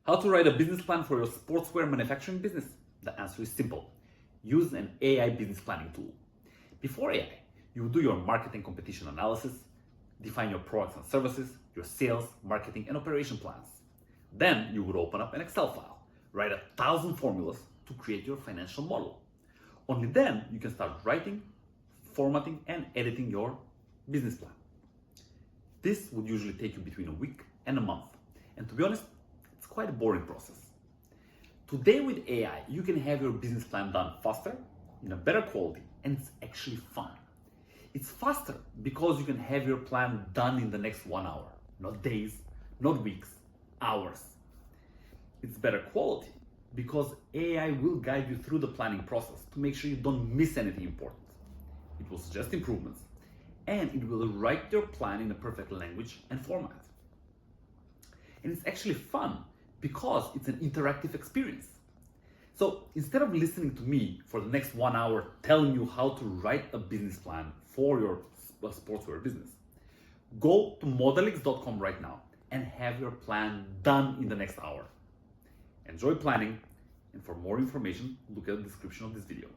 How to write a business plan for your sportswear manufacturing business? The answer is simple. Use an AI business planning tool. Before AI, you would do your marketing competition analysis, define your products and services, your sales, marketing, and operation plans. Then you would open up an Excel file, write 1,000 formulas to create your financial model. Only then you can start writing, formatting, and editing your business plan. This would usually take you between a week and a month. And to be honest, it's quite a boring process. Today with AI, you can have your business plan done faster, in a better quality, and it's actually fun. It's faster because you can have your plan done in the next 1 hour, not days, not weeks, hours. It's better quality because AI will guide you through the planning process to make sure you don't miss anything important. It will suggest improvements, and it will write your plan in a perfect language and format. And it's actually fun because it's an interactive experience. So instead of listening to me for the next 1 hour telling you how to write a business plan for your sportswear business, go to modeliks.com right now and have your plan done in the next hour. Enjoy planning, and for more information, look at the description of this video.